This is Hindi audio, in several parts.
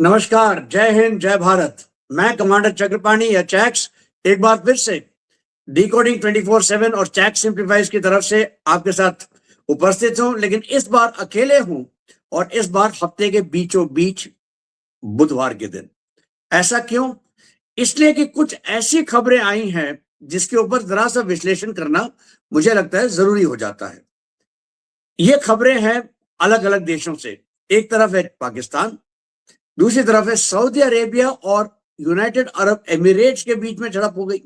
नमस्कार, जय हिंद, जय भारत। मैं कमांडर चक्रपाणी या चैक्स एक बार फिर से डिकोडिंग 24/7 और चैक्स सिंप्लीफाइज की तरफ से आपके साथ उपस्थित हूं, लेकिन इस बार अकेले हूं और इस बार हफ्ते के बीचों बीच बुधवार के दिन। ऐसा क्यों? इसलिए कि कुछ ऐसी खबरें आई हैं जिसके ऊपर जरा सा विश्लेषण करना मुझे लगता है जरूरी हो जाता है। ये खबरें हैं अलग अलग देशों से। एक तरफ है पाकिस्तान, दूसरी तरफ है सऊदी अरेबिया और यूनाइटेड अरब एमिरेट्स के बीच में झड़प हो गई।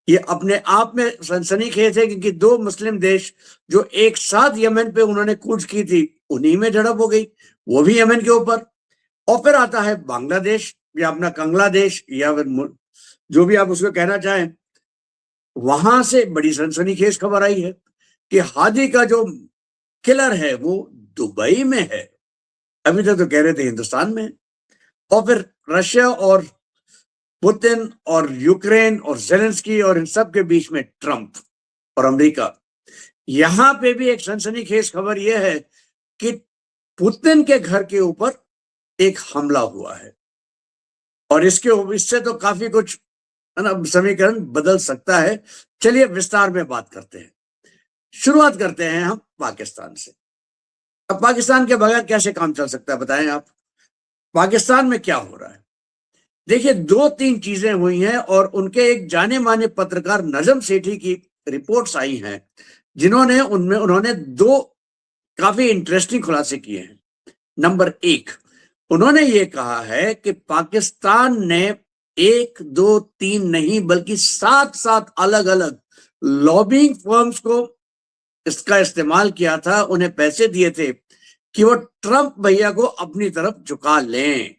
ये अपने आप में सनसनीखेज है क्योंकि दो मुस्लिम देश जो एक साथ यमन पे उन्होंने कूच की थी, उन्हीं में झड़प हो गई, वो भी यमन के ऊपर। और फिर आता है बांग्लादेश या अपना कंगलादेश या फिर जो भी आप उसको कहना चाहें, वहां से बड़ी सनसनीखेज खबर आई है कि हादी का जो किलर है वो दुबई में है। अभी तक तो कह रहे थे हिंदुस्तान में। और फिर रशिया और पुतिन और यूक्रेन और जेलेंस्की और इन सब के बीच में ट्रंप और अमेरिका। यहां पे भी एक सनसनीखेज खबर यह है कि पुतिन के घर के ऊपर एक हमला हुआ है और इससे तो काफी कुछ है ना, समीकरण बदल सकता है। चलिए विस्तार में बात करते हैं। शुरुआत करते हैं हम पाकिस्तान से। अब पाकिस्तान के बगैर कैसे काम चल सकता है बताएं आप। पाकिस्तान में क्या हो रहा है? देखिए, दो तीन चीजें हुई हैं और उनके एक जाने माने पत्रकार नजम सेठी की रिपोर्ट्स आई हैं जिन्होंने उन्होंने दो काफी इंटरेस्टिंग खुलासे किए हैं। नंबर एक, उन्होंने ये कहा है कि पाकिस्तान ने एक दो तीन नहीं बल्कि सात सात अलग अलग लॉबिंग फर्म्स को इसका इस्तेमाल किया था, उन्हें पैसे दिए थे कि वो ट्रंप भैया को अपनी तरफ झुका लें।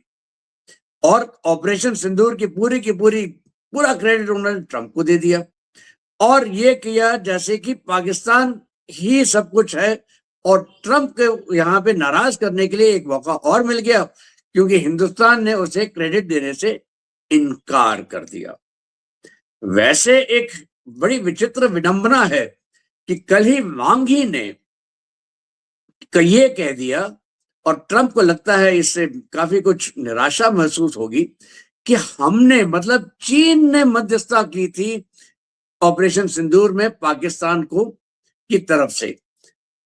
और ऑपरेशन सिंदूर की पूरा क्रेडिट उन्होंने ट्रंप को दे दिया और ये किया जैसे कि पाकिस्तान ही सब कुछ है। और ट्रंप के यहां पे नाराज करने के लिए एक मौका और मिल गया क्योंकि हिंदुस्तान ने उसे क्रेडिट देने से इनकार कर दिया। वैसे एक बड़ी विचित्र विडंबना है कि कल ही वांगी ने ये कह दिया और ट्रंप को लगता है इससे काफी कुछ निराशा महसूस होगी कि हमने मतलब चीन ने मध्यस्थता की थी ऑपरेशन सिंदूर में पाकिस्तान को की तरफ से।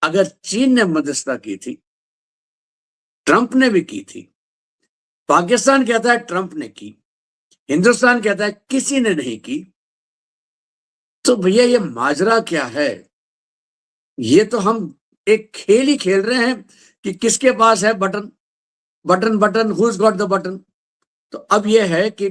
अगर चीन ने मध्यस्थता की थी, ट्रंप ने भी की थी, पाकिस्तान कहता है ट्रंप ने की, हिंदुस्तान कहता है किसी ने नहीं की, तो भैया ये माजरा क्या है? ये तो हम एक खेल ही खेल रहे हैं कि किसके पास है button button button, who's got the button. तो अब यह है कि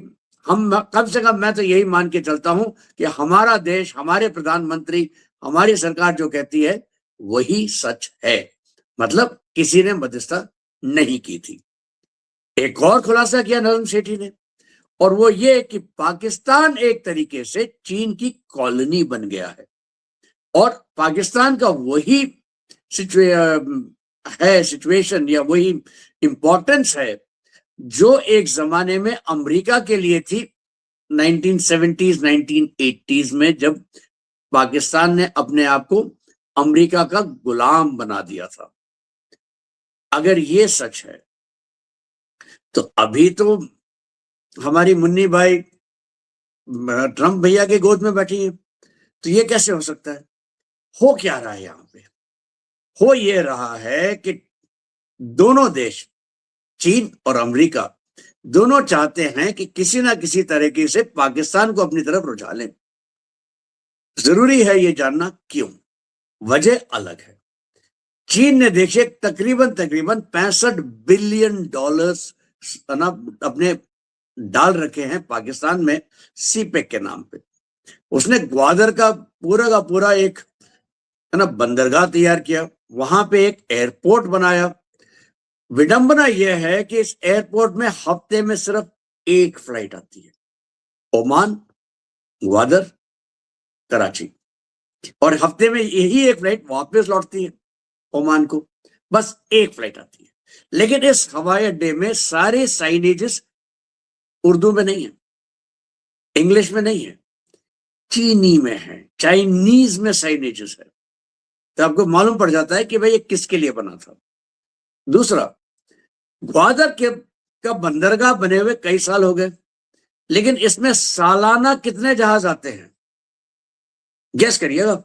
हम कम से कम मैं तो यही मान के चलता हूं कि हमारा देश, हमारे प्रधानमंत्री, हमारी सरकार जो कहती है वही सच है। मतलब किसी ने मध्यस्थता नहीं की थी। एक और खुलासा किया नजम सेठी ने और वो ये कि पाकिस्तान एक तरीके से चीन की कॉलोनी बन गया है और पाकिस्तान का वही सिचुएशन या वही इंपॉर्टेंस है जो एक जमाने में अमेरिका के लिए थी 1970s 1980s में, जब पाकिस्तान ने अपने आप को अमेरिका का गुलाम बना दिया था। अगर ये सच है तो अभी तो हमारी मुन्नी भाई ट्रंप भैया के गोद में बैठी है, तो ये कैसे हो सकता है? हो क्या रहा है यहां पे? हो ये रहा है कि दोनों देश, चीन और अमेरिका, दोनों चाहते हैं कि किसी ना किसी तरीके से पाकिस्तान को अपनी तरफ रुझा लें। जरूरी है ये जानना क्यों। वजह अलग है। चीन ने देखिए तकरीबन तकरीबन $65 बिलियन ना अपने डाल रखे हैं पाकिस्तान में सीपेक के नाम पे। उसने ग्वादर का पूरा एक है ना बंदरगाह तैयार किया, वहां पे एक एयरपोर्ट बनाया। विडंबना यह है कि इस एयरपोर्ट में हफ्ते में सिर्फ एक फ्लाइट आती है, ओमान, ग्वादर, कराची, और हफ्ते में यही एक फ्लाइट वापस लौटती है ओमान को। बस एक फ्लाइट आती है। लेकिन इस हवाई अड्डे में सारे साइनेजेस उर्दू में नहीं है, इंग्लिश में नहीं है, चीनी में है, चाइनीज में साइनेजेस है। तो आपको मालूम पड़ जाता है कि भाई ये किसके लिए बना था। दूसरा, ग्वादर के का बंदरगाह बने हुए कई साल हो गए, लेकिन इसमें सालाना कितने जहाज आते हैं? गेस करिएगा,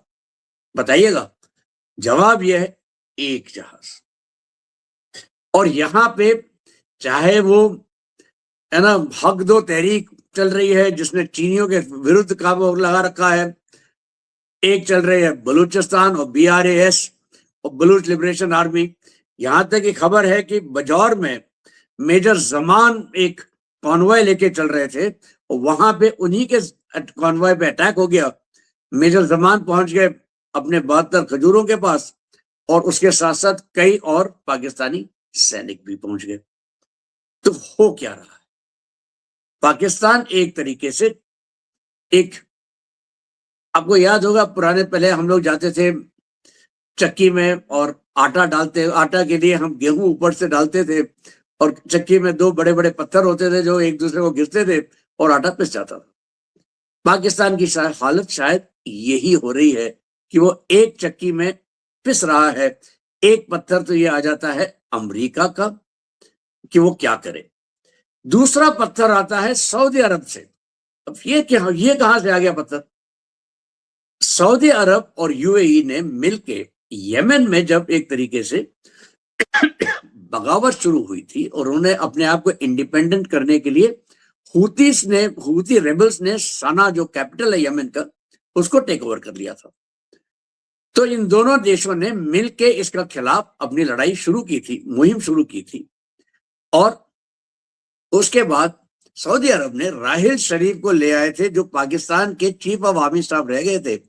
बताइएगा। जवाब यह है, एक जहाज। और यहां पे चाहे वो है ना हक दो तहरीक चल रही है जिसने चीनियों के विरुद्ध काबू लगा रखा है, एक चल रही है बलूचिस्तान और BRAS और बलूच लिबरेशन आर्मी। यहां तक की खबर है कि बजौर में मेजर जमान एक कॉन्वॉय लेके चल रहे थे और वहां पे उन्हीं के कॉन्वॉय पे अटैक हो गया। मेजर जमान पहुंच गए अपने 72 खजूरों के पास और उसके साथ साथ कई और पाकिस्तानी सैनिक भी पहुंच गए। तो हो क्या रहा है? पाकिस्तान एक तरीके से एक, आपको याद होगा पुराने पहले हम लोग जाते थे चक्की में और आटा डालते, आटा के लिए हम गेहूं ऊपर से डालते थे और चक्की में दो बड़े बड़े पत्थर होते थे जो एक दूसरे को गिरते थे और आटा पिस जाता था। पाकिस्तान की हालत शायद यही हो रही है कि वो एक चक्की में पिस रहा है। एक पत्थर तो ये आ जाता है अमेरिका का कि वो क्या करे, दूसरा पत्थर आता है सऊदी अरब से। अब ये कहां से आ गया पत्थर? सऊदी अरब और UAE ने मिलके यमन में जब एक तरीके से बगावत शुरू हुई थी और उन्होंने अपने आप को इंडिपेंडेंट करने के लिए हूती रेबल्स ने सना जो कैपिटल है यमन का उसको टेक ओवर कर लिया था। तो इन दोनों देशों ने मिलके इसका खिलाफ अपनी लड़ाई शुरू की थी, मुहिम शुरू की थी। और उसके बाद सऊदी अरब ने राहिल शरीफ को ले आए थे जो पाकिस्तान के चीफ ऑफ आर्मी स्टाफ रह गए थे,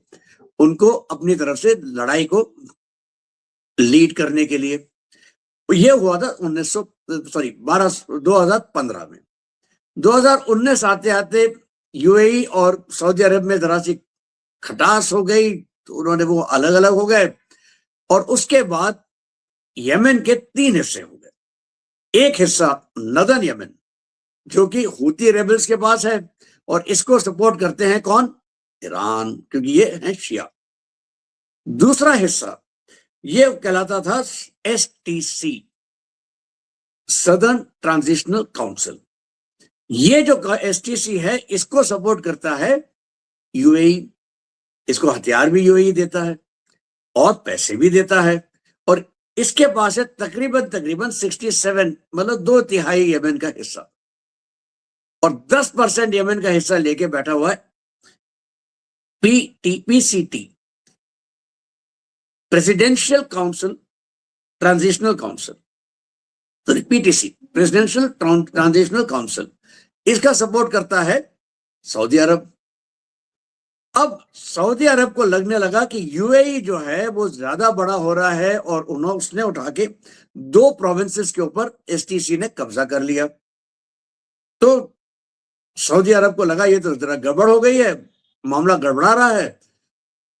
उनको अपनी तरफ से लड़ाई को लीड करने के लिए। ये हुआ था 2015 में। 2019 आते आते UAE और सऊदी अरब में जरा सी खटास हो गई तो उन्होंने वो अलग अलग हो गए और उसके बाद यमन के 3 हिस्से हो गए। एक हिस्सा नदन यमन जो कि हूती रेबल्स के पास है और इसको सपोर्ट करते हैं कौन? ईरान, क्योंकि ये है शिया। दूसरा हिस्सा ये कहलाता था STC, सदर्न ट्रांजिशनल काउंसिल। ये जो STC है इसको सपोर्ट करता है UAE, इसको हथियार भी UAE देता है और पैसे भी देता है और इसके पास है तकरीबन 67, मतलब 2/3 यमन का हिस्सा और 10% यमन का हिस्सा लेके बैठा हुआ है PCT, presidential council transitional council, तो PTC, प्रेसिडेंशियल ट्रांजिशनल काउंसिल। इसका सपोर्ट करता है सऊदी अरब। अब सऊदी अरब को लगने लगा कि UAE जो है वो ज्यादा बड़ा हो रहा है और उसने उठा के 2 प्रोविंसेस के ऊपर STC ने कब्जा कर लिया। तो सऊदी अरब को लगा ये तो जरा गड़बड़ हो गई है, मामला गड़बड़ा रहा है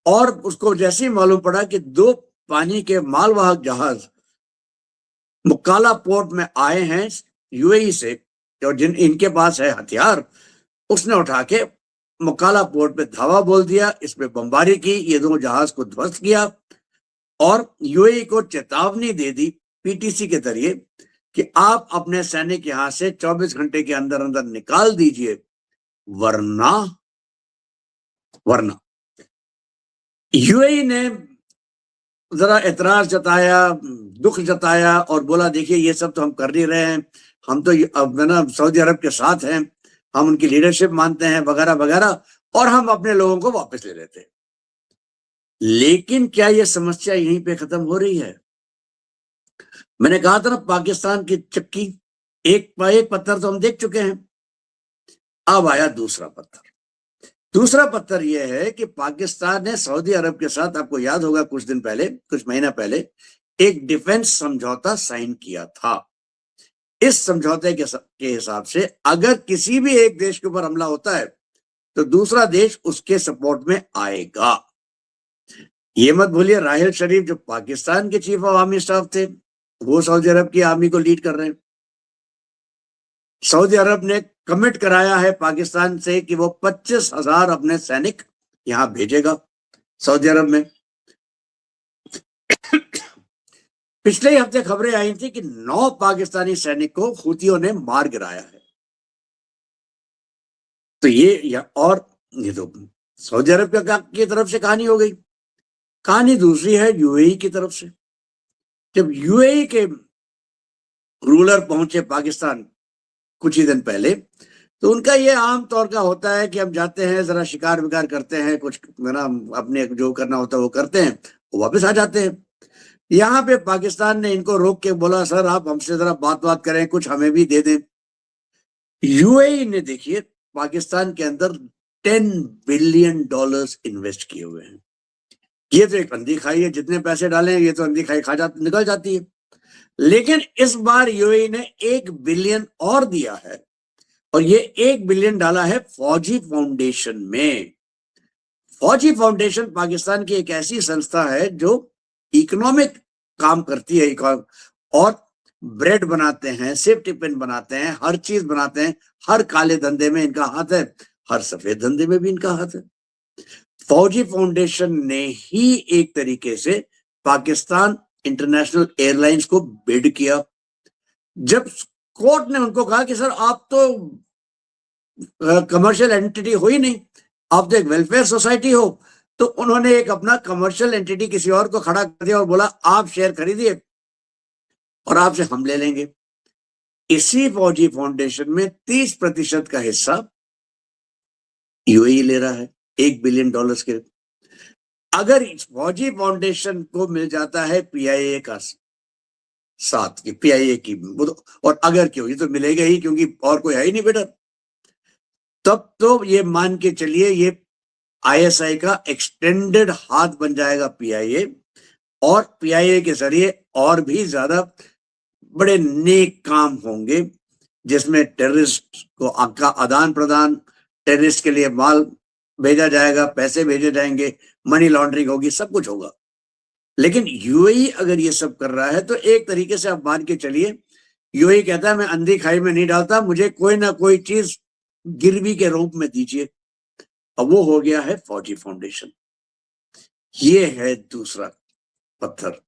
और उसको जैसे ही मालूम पड़ा कि 2 पानी के मालवाहक जहाज मुक्काला पोर्ट में आए हैं UAE से और जिन इनके पास है हथियार, उसने उठा के मुक्काला पोर्ट पे धावा बोल दिया, इस पे बमबारी की, ये 2 जहाज को ध्वस्त किया और UAE को चेतावनी दे दी PTC के जरिए कि आप अपने सैनिक यहां से 24 घंटे के अंदर अंदर निकाल दीजिए, वरना UAE ने जरा एतराज जताया, दुख जताया और बोला देखिए ये सब तो हम कर नहीं रहे हैं, हम तो अब ना सऊदी अरब के साथ हैं, हम उनकी लीडरशिप मानते हैं वगैरह वगैरह और हम अपने लोगों को वापस ले लेते हैं। लेकिन क्या यह समस्या यहीं पे खत्म हो रही है? मैंने कहा था ना पाकिस्तान की चक्की, एक पत्थर तो हम देख चुके हैं, अब आया दूसरा पत्थर। दूसरा पत्थर यह है कि पाकिस्तान ने सऊदी अरब के साथ, आपको याद होगा कुछ महीना पहले एक डिफेंस समझौता साइन किया था। इस समझौते के हिसाब से अगर किसी भी एक देश के ऊपर हमला होता है तो दूसरा देश उसके सपोर्ट में आएगा। ये मत भूलिए राहिल शरीफ जो पाकिस्तान के चीफ ऑफ आर्मी स्टाफ थे वो सऊदी अरब की आर्मी को लीड कर रहे हैं। सऊदी अरब ने कमिट कराया है पाकिस्तान से कि वो 25,000 अपने सैनिक यहां भेजेगा सऊदी अरब में। पिछले ही हफ्ते खबरें आई थी कि 9 पाकिस्तानी सैनिक को हूथियों ने मार गिराया है। तो ये तो सऊदी अरब की तरफ से कहानी हो गई। कहानी दूसरी है यूएई की तरफ से। जब यूएई के रूलर पहुंचे पाकिस्तान कुछ ही दिन पहले, तो उनका ये आम तौर का होता है कि हम जाते हैं, जरा शिकार विकार करते हैं, कुछ ना अपने जो करना होता है वो करते हैं, वो वापस आ जाते हैं। यहाँ पे पाकिस्तान ने इनको रोक के बोला, सर आप हमसे जरा बात करें, कुछ हमें भी दे दें। यूएई ने देखिए पाकिस्तान के अंदर $10 बिलियन इन्वेस्ट किए हुए हैं। ये तो एक अंधी खाई है, जितने पैसे डालें ये तो अंधी खाई निकल जाती है। लेकिन इस बार यूएई ने 1 बिलियन और दिया है, और ये 1 बिलियन डाला है फौजी फाउंडेशन में। फौजी फाउंडेशन पाकिस्तान की एक ऐसी संस्था है जो इकोनॉमिक काम करती है, और ब्रेड बनाते हैं, सेफ्टी पिन बनाते हैं, हर चीज बनाते हैं। हर काले धंधे में इनका हाथ है, हर सफेद धंधे में भी इनका हाथ है। फौजी फाउंडेशन ने ही एक तरीके से पाकिस्तान इंटरनेशनल एयरलाइंस को बिड किया। जब कोर्ट ने उनको कहा कि सर आप तो कमर्शियल एंटिटी हो ही नहीं, आप तो एक वेलफेयर सोसाइटी हो, तो उन्होंने एक अपना कमर्शियल एंटिटी किसी और को खड़ा कर दिया और बोला आप शेयर खरीदिए और आपसे हम ले लेंगे। इसी फौजी फाउंडेशन में 30% का हिस्सा यूएई ले रहा है $1 बिलियन के। अगर फौजी फाउंडेशन को मिल जाता है पीआईए का साथ, की पीआईए की, और अगर क्यों, ये तो मिलेगा ही क्योंकि और कोई है ही नहीं बेटा, तब तो ये मान के चलिए ये आईएसआई का एक्सटेंडेड हाथ बन जाएगा पीआईए, और पीआईए के जरिए और भी ज्यादा बड़े नेक काम होंगे, जिसमें टेररिस्ट को का आदान प्रदान, टेररिस्ट के लिए माल भेजा जाएगा, पैसे भेजे जाएंगे, मनी लॉन्ड्रिंग होगी, सब कुछ होगा। लेकिन यूएई अगर ये सब कर रहा है तो एक तरीके से आप मान के चलिए यूएई कहता है मैं अंधी खाई में नहीं डालता, मुझे कोई ना कोई चीज गिरवी के रूप में दीजिए। अब वो हो गया है फौजी फाउंडेशन। ये है दूसरा पत्थर।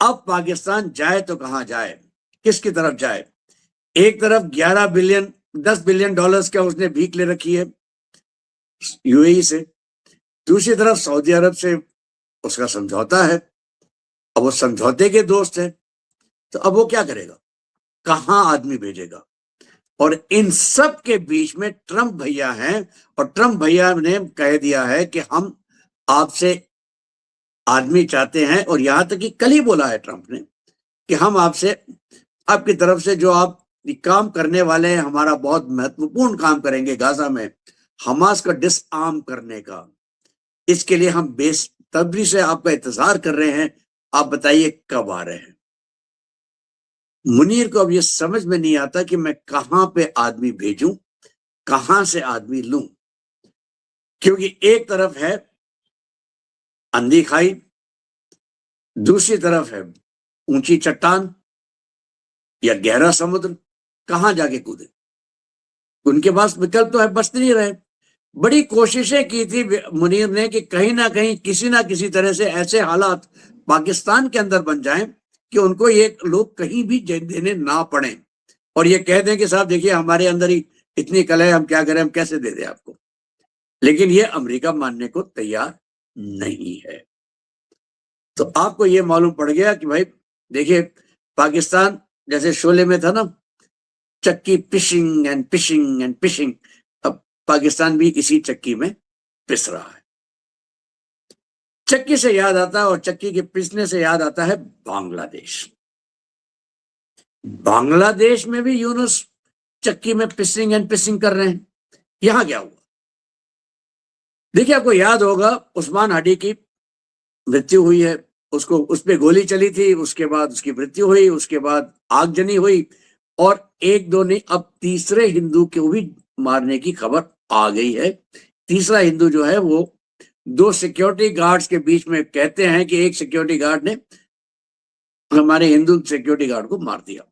अब पाकिस्तान जाए तो कहां जाए, किसकी तरफ जाए? एक तरफ 11 बिलियन $10 बिलियन का उसने भीख ले रखी है यूएई से, दूसरी तरफ सऊदी अरब से उसका समझौता है। अब वो समझौते के दोस्त है, तो अब वो क्या करेगा, कहां आदमी भेजेगा? और इन सब के बीच में ट्रंप भैया हैं, और ट्रंप भैया ने कह दिया है कि हम आपसे आदमी चाहते हैं, और यहां तक कि कल ही बोला है ट्रंप ने कि हम आपसे, आपकी तरफ से जो आप काम करने वाले हैं, हमारा बहुत महत्वपूर्ण काम करेंगे गाजा में, हमास का डिसआर्म करने का, इसके लिए हम बेसब्री से आपका इंतजार कर रहे हैं, आप बताइए कब आ रहे हैं? मुनीर को अब ये समझ में नहीं आता कि मैं कहां पे आदमी भेजूं, कहां से आदमी लूं, क्योंकि एक तरफ है अंधी खाई, दूसरी तरफ है ऊंची चट्टान या गहरा समुद्र, कहां जाके कूदे? उनके पास विकल्प तो है, बच नहीं रहे। बड़ी कोशिशें की थी मुनीर ने कि कहीं ना कहीं किसी ना किसी तरह से ऐसे हालात पाकिस्तान के अंदर बन जाएं कि उनको ये लोग कहीं भी देने ना पड़े, और ये कह दें कि साहब देखिए हमारे अंदर ही इतनी कला है, हम क्या करें, हम कैसे दे दें आपको। लेकिन ये अमेरिका मानने को तैयार नहीं है। तो आपको ये मालूम पड़ गया कि भाई देखिए, पाकिस्तान जैसे शोले में था ना, चक्की phishing and phishing and phishing, अब पाकिस्तान भी इसी चक्की में पिस रहा है। चक्की से याद आता है, और चक्की के पिसने से याद आता है बांग्लादेश। बांग्लादेश में भी यूनुस चक्की में पिसिंग एंड पिसिंग कर रहे हैं। यहां क्या हुआ देखिए, आपको याद होगा उस्मान हादी की मृत्यु हुई है, उसको, उस पर गोली चली थी, उसके बाद उसकी मृत्यु हुई, उसके बाद आगजनी हुई, और एक दो नहीं, अब तीसरे हिंदू को भी मारने की खबर आ गई है। तीसरा हिंदू जो है वो 2 सिक्योरिटी गार्ड्स के बीच में, कहते हैं कि एक सिक्योरिटी गार्ड ने हमारे हिंदू सिक्योरिटी गार्ड को मार दिया।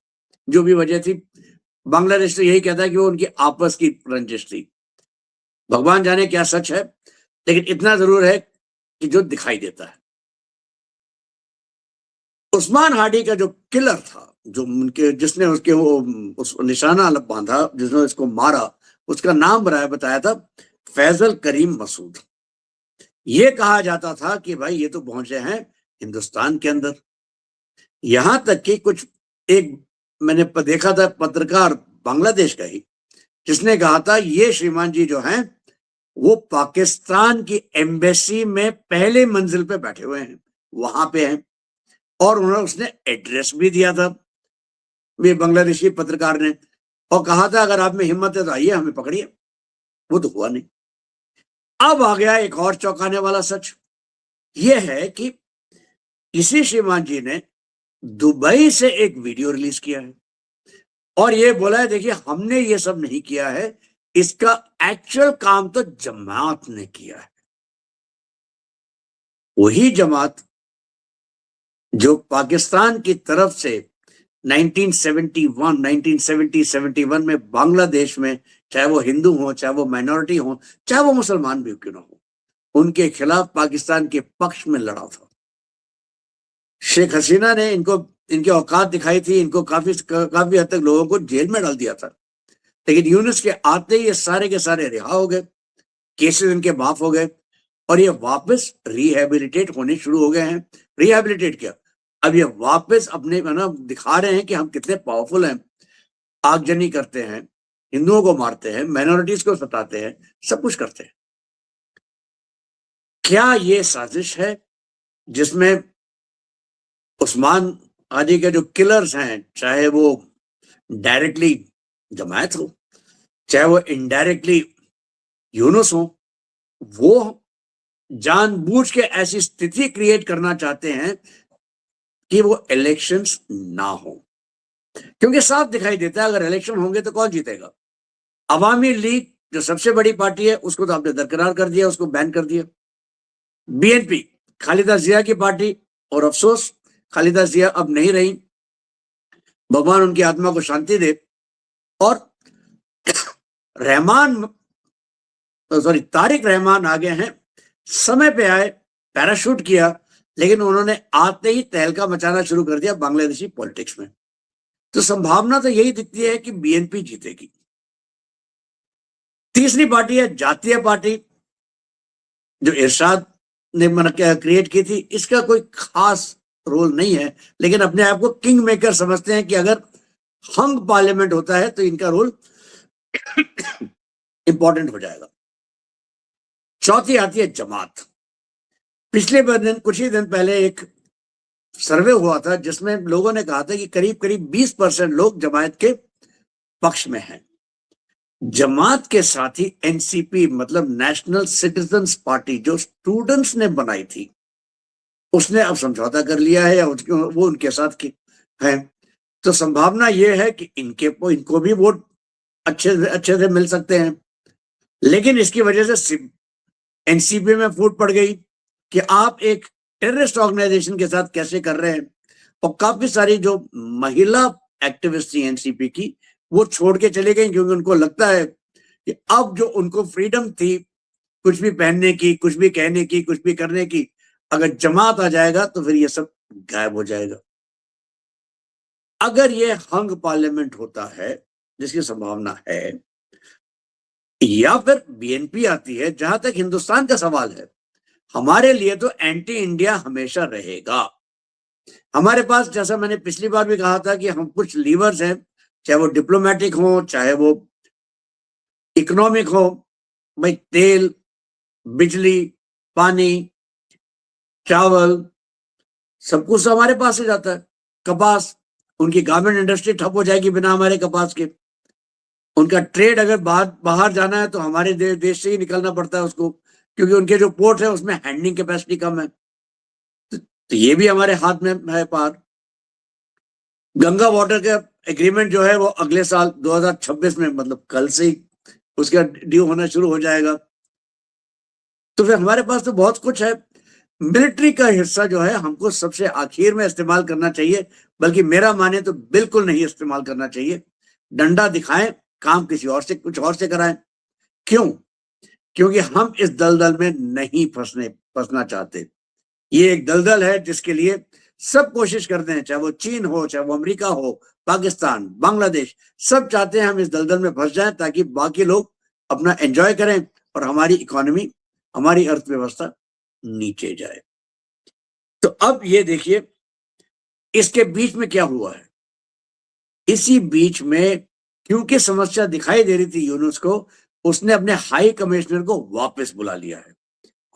जो भी वजह थी, बांग्लादेश तो यही कहता है कि वो उनकी आपस की रंजिश थी। भगवान जाने क्या सच है, लेकिन इतना जरूर है कि जो दिखाई देता है। उस्मान हाडी का जो किलर था, जो उनके जिसने उसके वो उस निशाना बांधा, जिसने इसको मारा, उसका नाम बताया था फैजल करीम मसूद। ये कहा जाता था कि भाई ये तो पहुंचे हैं हिंदुस्तान के अंदर। यहां तक कि कुछ एक मैंने देखा था पत्रकार बांग्लादेश का ही, जिसने कहा था ये श्रीमान जी जो हैं वो पाकिस्तान की एम्बेसी में पहले मंजिल पे बैठे हुए हैं, वहां पे हैं, और उन्होंने उसने एड्रेस भी दिया था ये बांग्लादेशी पत्रकार ने, और कहा था अगर आप में हिम्मत है तो आइए हमें पकड़िए। वो तो हुआ नहीं। अब आ गया एक और चौंकाने वाला सच, ये है कि इसी श्रीमान जी ने दुबई से एक वीडियो रिलीज किया है और ये बोला है देखिए हमने ये सब नहीं किया है, इसका एक्चुअल काम तो जमात ने किया है। वही जमात जो पाकिस्तान की तरफ से 1971, 1970-71 में बांग्लादेश में, चाहे वो हिंदू हो, चाहे वो माइनॉरिटी हो, चाहे वो मुसलमान भी क्यों ना हो, उनके खिलाफ पाकिस्तान के पक्ष में लड़ा था। शेख हसीना ने इनकी औकात दिखाई थी, इनको काफी हद तक लोगों को जेल में डाल दिया था, लेकिन यूनुस के आते ही ये सारे के सारे रिहा हो गए, केसेस इनके माफ हो गए और ये वापस रिहेबिलिटेट होने शुरू हो गए हैं। रिहेबिलिटेट क्या, अब ये वापस अपने दिखा रहे हैं कि हम कितने पावरफुल हैं, आगजनी करते हैं, हिंदुओं को मारते हैं, माइनॉरिटीज को सताते हैं, सब कुछ करते हैं। क्या ये साजिश है जिसमें उस्मान हादी के जो किलर्स हैं, चाहे वो डायरेक्टली जमायत हो, चाहे वो इनडायरेक्टली यूनुस हो, वो जानबूझ के ऐसी स्थिति क्रिएट करना चाहते हैं कि वो इलेक्शंस ना हो, क्योंकि साफ दिखाई देता है अगर इलेक्शन होंगे तो कौन जीतेगा। अवामी लीग जो सबसे बड़ी पार्टी है उसको तो आपने दरकिनार कर दिया, उसको बैन कर दिया। बीएनपी खालिदा जिया की पार्टी, और अफसोस खालिदा जिया अब नहीं रही, भगवान उनकी आत्मा को शांति दे। और तारिक रहमान आगे हैं, समय पे आए, पैराशूट किया, लेकिन उन्होंने आते ही तहलका मचाना शुरू कर दिया बांग्लादेशी पॉलिटिक्स में। तो संभावना तो यही दिखती है कि बीएनपी जीतेगी। तीसरी पार्टी है जातीय पार्टी, जो इरशाद ने क्रिएट की थी। इसका कोई खास रोल नहीं है, लेकिन अपने आप को किंग मेकर समझते हैं कि अगर हंग पार्लियामेंट होता है तो इनका रोल इंपॉर्टेंट हो जाएगा। चौथी आती है जमात। पिछले कुछ ही दिन पहले एक सर्वे हुआ था जिसमें लोगों ने कहा था कि करीब करीब 20% लोग जमात के पक्ष में हैं। जमात के साथ ही एनसीपी मतलब नेशनल सिटीजन्स पार्टी जो स्टूडेंट्स ने बनाई थी, उसने अब समझौता कर लिया है या वो उनके साथ है। तो संभावना यह है कि इनको भी वोट अच्छे से मिल सकते हैं। लेकिन इसकी वजह से एनसीपी में फूट पड़ गई कि आप एक टेररिस्ट ऑर्गेनाइजेशन के साथ कैसे कर रहे हैं, और काफी सारी जो महिला एक्टिविस्ट थी एनसीपी की वो छोड़ के चले गई, क्योंकि उनको लगता है कि अब जो उनको फ्रीडम थी कुछ भी पहनने की, कुछ भी कहने की, कुछ भी करने की, अगर जमात आ जाएगा तो फिर ये सब गायब हो जाएगा। अगर ये हंग पार्लियामेंट होता है, जिसकी संभावना है, या फिर बीएनपी आती है, जहां तक हिंदुस्तान का सवाल है, हमारे लिए तो एंटी इंडिया हमेशा रहेगा। हमारे पास, जैसा मैंने पिछली बार भी कहा था, कि हम कुछ लीवर्स हैं, चाहे वो डिप्लोमेटिक हो, चाहे वो इकोनॉमिक हो। भाई तेल, बिजली, पानी, चावल, सब कुछ हमारे पास से जाता है। कपास, उनकी गारमेंट इंडस्ट्री ठप हो जाएगी बिना हमारे कपास के। उनका ट्रेड अगर बाहर जाना है तो हमारे देश से ही निकलना पड़ता है उसको, क्योंकि उनके जो पोर्ट है उसमें हैंडलिंग कैपेसिटी कम है। तो ये भी हमारे हाथ में है पार। गंगा वाटर का एग्रीमेंट जो है वो अगले साल 2026 में, मतलब कल से ही उसका ड्यू होना शुरू हो जाएगा। तो फिर हमारे पास तो बहुत कुछ है। मिलिट्री का हिस्सा जो है हमको सबसे आखिर में इस्तेमाल करना चाहिए, बल्कि मेरा माने तो बिल्कुल नहीं इस्तेमाल करना चाहिए। डंडा दिखाएं, काम किसी और से, कुछ और से कराएं। क्यों? क्योंकि हम इस दलदल में नहीं फंसना चाहते। ये एक दलदल है जिसके लिए सब कोशिश करते हैं, चाहे वो चीन हो, चाहे वो अमेरिका हो, पाकिस्तान, बांग्लादेश, सब चाहते हैं हम इस दलदल में फंस जाएं ताकि बाकी लोग अपना एंजॉय करें और हमारी इकोनॉमी, हमारी अर्थव्यवस्था नीचे जाए। तो अब ये देखिए इसके बीच में क्या हुआ है। इसी बीच में क्योंकि समस्या दिखाई दे रही थी यूनुस को, उसने अपने हाई कमिश्नर को वापस बुला लिया है।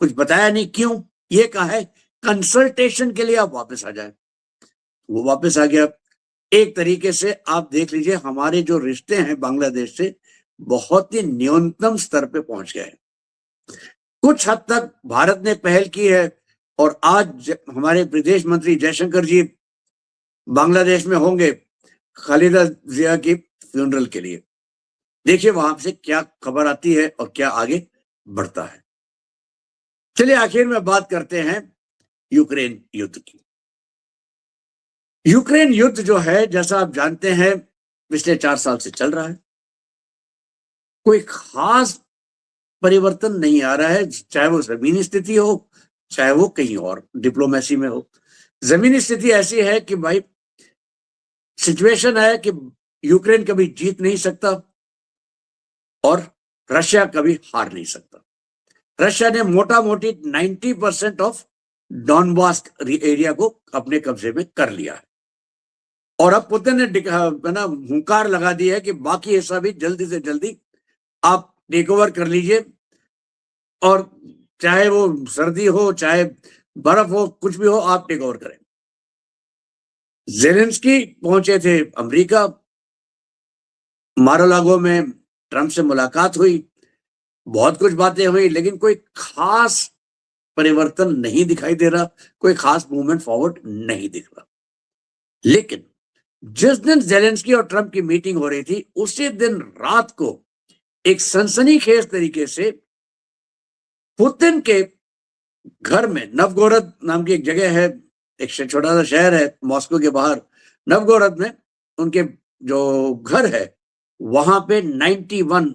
कुछ बताया नहीं क्यों, ये कहा है कंसल्टेशन के लिए आप वापस आ जाए। वो वापस आ गया। एक तरीके से आप देख लीजिए हमारे जो रिश्ते हैं बांग्लादेश से बहुत ही न्यूनतम स्तर पे पहुंच गए। कुछ हद तक भारत ने पहल की है और आज हमारे विदेश मंत्री जयशंकर जी बांग्लादेश में होंगे खालिदा जिया की फ्यूनरल के लिए। देखिए वहां से क्या खबर आती है और क्या आगे बढ़ता है। चलिए आखिर में बात करते हैं यूक्रेन युद्ध की। यूक्रेन युद्ध जो है जैसा आप जानते हैं पिछले 4 साल से चल रहा है। कोई खास परिवर्तन नहीं आ रहा है, चाहे वो जमीनी स्थिति हो, चाहे वो कहीं और डिप्लोमेसी में हो। जमीनी स्थिति ऐसी है कि भाई सिचुएशन है कि यूक्रेन कभी जीत नहीं सकता और रशिया कभी हार नहीं सकता। रशिया ने मोटा मोटी 90% ऑफ डॉनबास एरिया को अपने कब्जे में कर लिया है और अब पुतिन ने ना हुंकार लगा दी है कि बाकी हिस्सा भी जल्दी से जल्दी आप टेक ओवर कर लीजिए और चाहे वो सर्दी हो चाहे बर्फ हो कुछ भी हो आप टेक ओवर करें। जेलेंस्की पहुंचे थे अमेरिका, मारोलागो में ट्रंप से मुलाकात हुई, बहुत कुछ बातें हुई, लेकिन कोई खास परिवर्तन नहीं दिखाई दे रहा, कोई खास मूवमेंट फॉरवर्ड नहीं दिख रहा। लेकिन जिस दिन जेलेंस्की और ट्रंप की मीटिंग हो रही थी उसी दिन रात को एक सनसनीखेज तरीके से पुतिन के घर में, नवगोरद नाम की एक जगह है, एक छोटा सा शहर है मॉस्को के बाहर, नवगोरद में उनके जो घर है वहां पे 91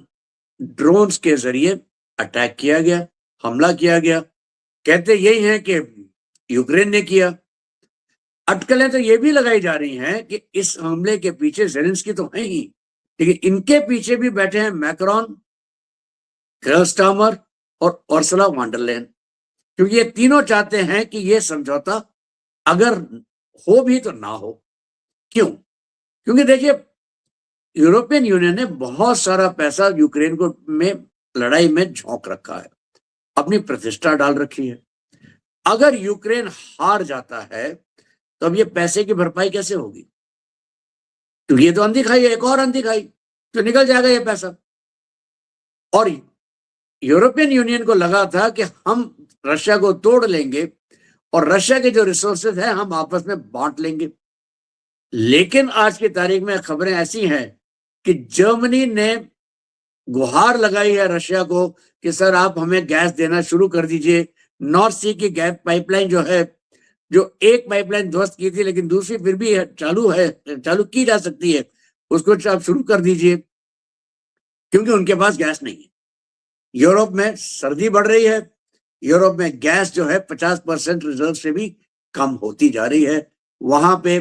ड्रोन्स के जरिए अटैक किया गया, हमला किया गया। कहते यही है कि यूक्रेन ने किया। अटकलें तो ये भी लगाई जा रही हैं कि इस हमले के पीछे जेलेंस्की तो है ही, लेकिन इनके पीछे भी बैठे हैं मैक्रोन, क्रेस्टामर और उर्सुला वॉन डर लेयन, क्योंकि ये तीनों चाहते हैं कि ये समझौता अगर हो भी तो ना हो। क्यों? क्योंकि देखिए यूरोपियन यूनियन ने बहुत सारा पैसा यूक्रेन को में लड़ाई में झोंक रखा है, अपनी प्रतिष्ठा डाल रखी है। अगर यूक्रेन हार जाता है तो अब ये पैसे की भरपाई कैसे होगी? क्योंकि ये तो अनदिखाई है, एक और अनदिखाई तो निकल जाएगा ये पैसा। और यूरोपियन यूनियन को लगा था कि हम रशिया को तोड़ लेंगे और रशिया के जो रिसोर्सेज हैं हम आपस में बांट लेंगे। लेकिन आज की तारीख में खबरें ऐसी हैं कि जर्मनी ने गुहार लगाई है रशिया को कि सर आप हमें गैस देना शुरू कर दीजिए। नॉर्थ सी की गैस पाइपलाइन जो है, जो एक पाइपलाइन ध्वस्त की थी लेकिन दूसरी फिर भी चालू की जा सकती है, उसको आप शुरू कर दीजिए क्योंकि उनके पास गैस नहीं है। यूरोप में सर्दी बढ़ रही है, यूरोप में गैस जो है 50% रिजर्व से भी कम होती जा रही है। वहां पे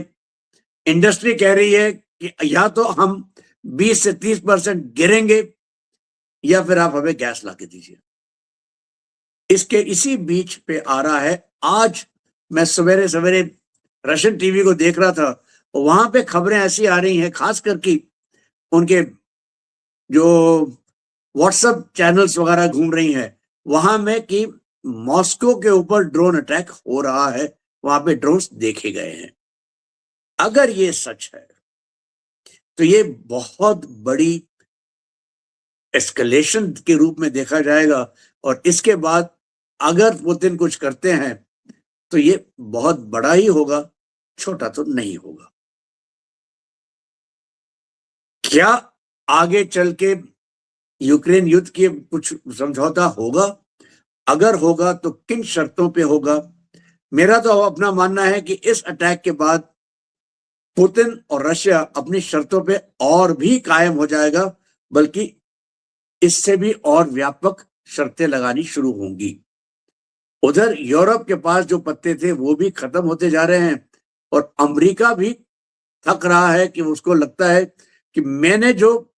इंडस्ट्री कह रही है कि या तो हम 20 से 30% गिरेंगे या फिर आप हमें गैस ला के दीजिए। इसके इसी बीच पे आ रहा है, आज मैं सवेरे सवेरे रशियन टीवी को देख रहा था, वहां पे खबरें ऐसी आ रही हैं, खास करके उनके जो व्हाट्सएप चैनल्स वगैरह घूम रही हैं वहां में कि मॉस्को के ऊपर ड्रोन अटैक हो रहा है, वहां पे ड्रोन्स देखे गए हैं। अगर ये सच है तो ये बहुत बड़ी एस्केलेशन के रूप में देखा जाएगा और इसके बाद अगर पुतिन कुछ करते हैं तो ये बहुत बड़ा ही होगा, छोटा तो नहीं होगा। क्या आगे चल के यूक्रेन युद्ध के कुछ समझौता होगा? अगर होगा तो किन शर्तों पे होगा? मेरा तो अपना मानना है कि इस अटैक के बाद पुतिन और रशिया अपनी शर्तों पे और भी कायम हो जाएगा, बल्कि इससे भी और व्यापक शर्तें लगानी शुरू होंगी। उधर यूरोप के पास जो पत्ते थे वो भी खत्म होते जा रहे हैं और अमेरिका भी थक रहा है कि उसको लगता है कि मैंने जो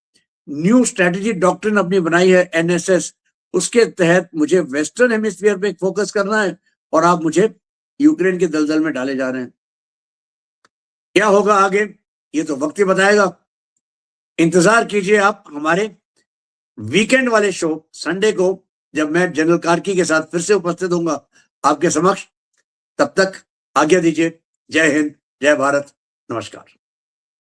न्यू स्ट्रेटजी डॉक्ट्रिन अपनी बनाई है एनएसएस, उसके तहत मुझे वेस्टर्न हेमिस्फीयर पे फोकस करना है और आप मुझे यूक्रेन के दलदल में डाले जा रहे हैं। क्या होगा आगे ये तो वक्त ही बताएगा। इंतजार कीजिए आप हमारे वीकेंड वाले शो संडे को, जब मैं जनरल कार्की के साथ फिर से उपस्थित होऊंगा आपके समक्ष। तब तक आज्ञा दीजिए। जय हिंद, जय भारत, नमस्कार।